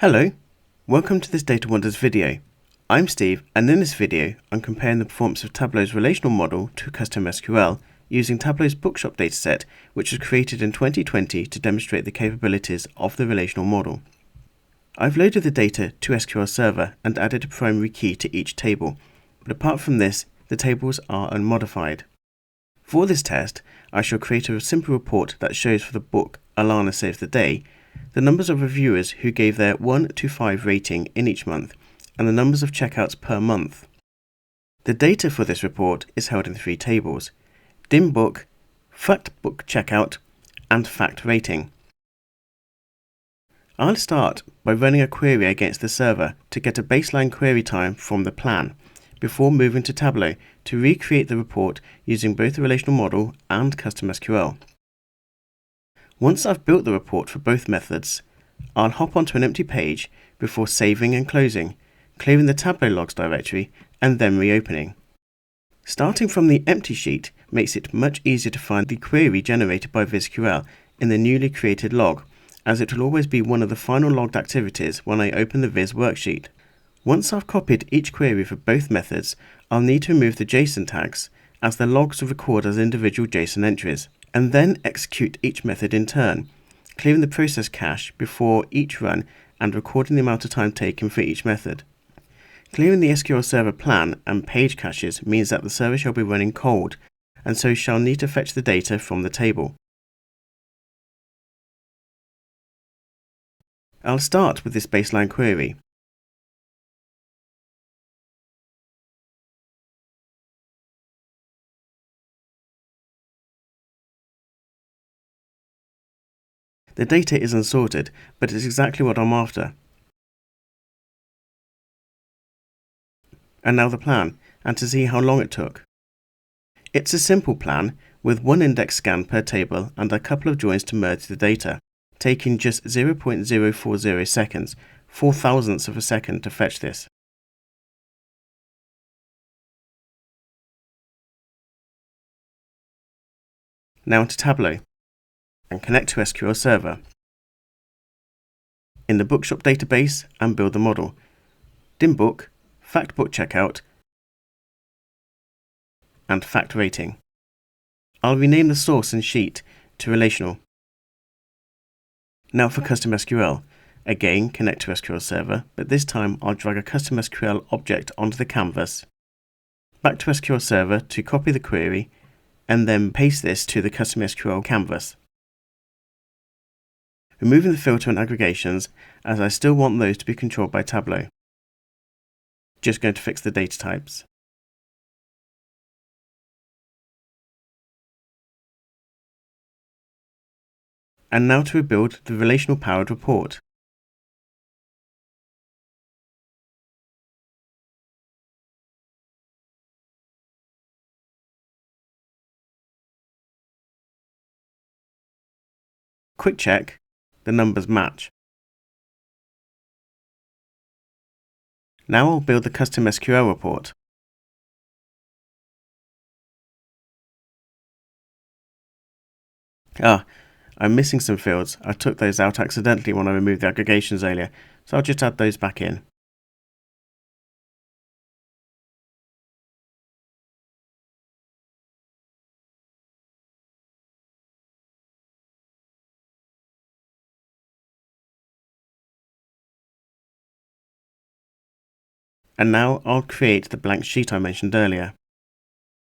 Hello, welcome to this Data Wonders video. I'm Steve, and in this video I'm comparing the performance of Tableau's relational model to custom SQL using Tableau's Bookshop dataset, which was created in 2020 to demonstrate the capabilities of the relational model. I've loaded the data to SQL Server and added a primary key to each table, but apart from this, the tables are unmodified. For this test, I shall create a simple report that shows for the book Alana Saves the Day the numbers of reviewers who gave their 1 to 5 rating in each month, and the numbers of checkouts per month. The data for this report is held in 3 tables: dim book, fact book checkout, and fact rating. I'll start by running a query against the server to get a baseline query time from the plan, before moving to Tableau to recreate the report using both the relational model and custom SQL. Once I've built the report for both methods, I'll hop onto an empty page before saving and closing, clearing the Tableau logs directory and then reopening. Starting from the empty sheet makes it much easier to find the query generated by VizQL in the newly created log, as it will always be one of the final logged activities when I open the Viz worksheet. Once I've copied each query for both methods, I'll need to remove the JSON tags, as the logs will record as individual JSON entries, and then execute each method in turn, clearing the process cache before each run and recording the amount of time taken for each method. Clearing the SQL Server plan and page caches means that the server shall be running cold, and so shall need to fetch the data from the table. I'll start with this baseline query. The data is unsorted, but it's exactly what I'm after. And now the plan, and to see how long it took. It's a simple plan, with one index scan per table and a couple of joins to merge the data, taking just 0.040 seconds, 4 thousandths of a second to fetch this. Now into Tableau, and connect to SQL Server. In the Bookshop database, and build the model. Dim book, fact book checkout, and fact rating. I'll rename the source and sheet to relational. Now for custom SQL. Again, connect to SQL Server, but this time I'll drag a custom SQL object onto the canvas. Back to SQL Server to copy the query, and then paste this to the custom SQL canvas. Removing the filter and aggregations, as I still want those to be controlled by Tableau. Just going to fix the data types. And now to rebuild the relational powered report. Quick check, the numbers match. Now I'll build the custom SQL report. I'm missing some fields. I took those out accidentally when I removed the aggregations earlier, so I'll just add those back in. And now I'll create the blank sheet I mentioned earlier.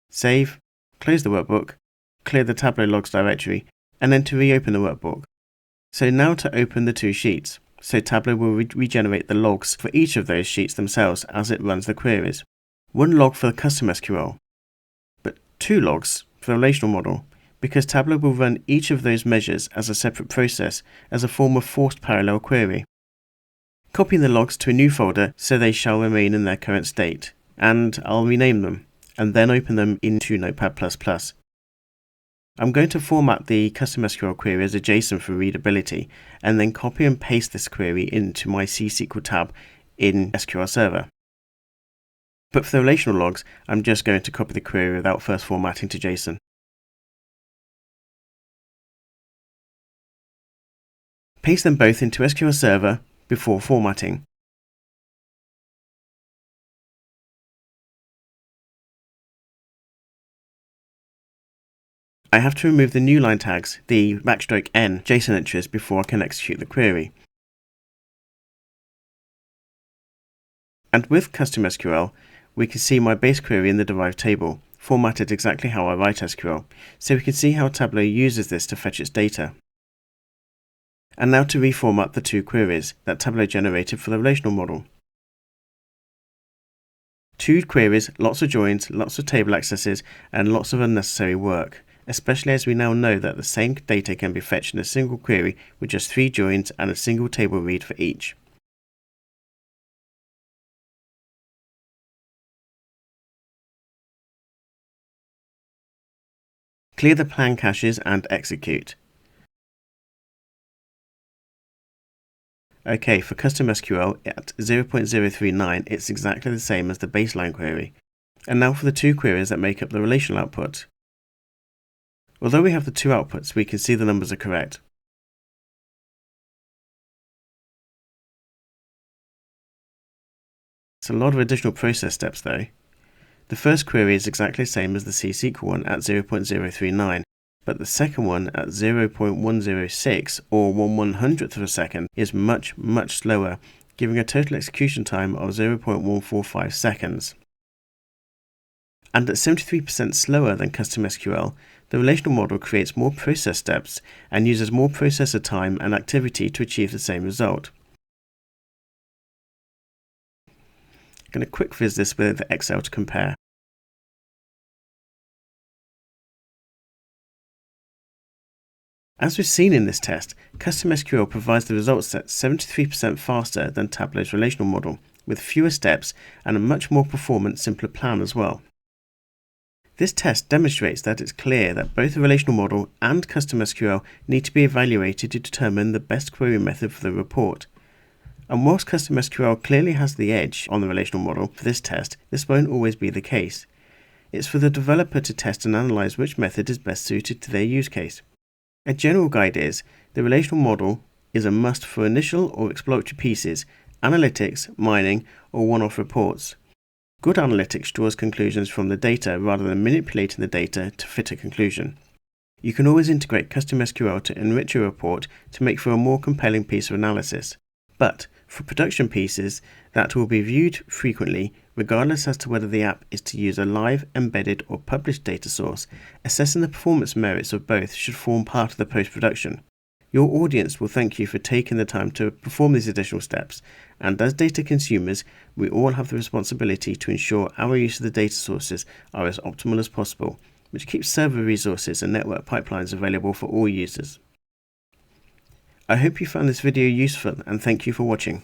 Save, close the workbook, clear the Tableau logs directory, and then to reopen the workbook. So now to open the 2 sheets, so Tableau will regenerate the logs for each of those sheets themselves as it runs the queries. 1 log for the custom SQL, but 2 logs for the relational model, because Tableau will run each of those measures as a separate process as a form of forced parallel query. Copying the logs to a new folder so they shall remain in their current state, and I'll rename them, and then open them into Notepad++. I'm going to format the custom SQL query as a JSON for readability, and then copy and paste this query into my C-SQL tab in SQL Server. But for the relational logs, I'm just going to copy the query without first formatting to JSON. Paste them both into SQL Server, before formatting. I have to remove the new line tags, the !n JSON entries, before I can execute the query. And with Custom SQL, we can see my base query in the derived table, formatted exactly how I write SQL, so we can see how Tableau uses this to fetch its data. And now to reformat the two queries that Tableau generated for the relational model. Two queries, lots of joins, lots of table accesses, and lots of unnecessary work, especially as we now know that the same data can be fetched in a single query with just 3 joins and a single table read for each. Clear the plan caches and execute. OK, for Custom SQL at 0.039, it's exactly the same as the baseline query. And now for the two queries that make up the relational output. Although we have the two outputs, we can see the numbers are correct. It's a lot of additional process steps though. The first query is exactly the same as the C-SQL one at 0.039, but the second one at 0.106 or 1/100th of a second is much slower, giving a total execution time of 0.145 seconds. And at 73% slower than Custom SQL, the relational model creates more process steps and uses more processor time and activity to achieve the same result. I'm going to quick viz this with Excel to compare. As we've seen in this test, Custom SQL provides the results set 73% faster than Tableau's relational model, with fewer steps and a much more performant, simpler plan as well. This test demonstrates that it's clear that both the relational model and Custom SQL need to be evaluated to determine the best query method for the report. And whilst Custom SQL clearly has the edge on the relational model for this test, this won't always be the case. It's for the developer to test and analyze which method is best suited to their use case. A general guide is, the relational model is a must for initial or exploratory pieces, analytics, mining, or one-off reports. Good analytics draws conclusions from the data rather than manipulating the data to fit a conclusion. You can always integrate Custom SQL to enrich your report to make for a more compelling piece of analysis. But for production pieces that will be viewed frequently, regardless as to whether the app is to use a live, embedded, or published data source, assessing the performance merits of both should form part of the post-production. Your audience will thank you for taking the time to perform these additional steps, and as data consumers, we all have the responsibility to ensure our use of the data sources are as optimal as possible, which keeps server resources and network pipelines available for all users. I hope you found this video useful, and thank you for watching.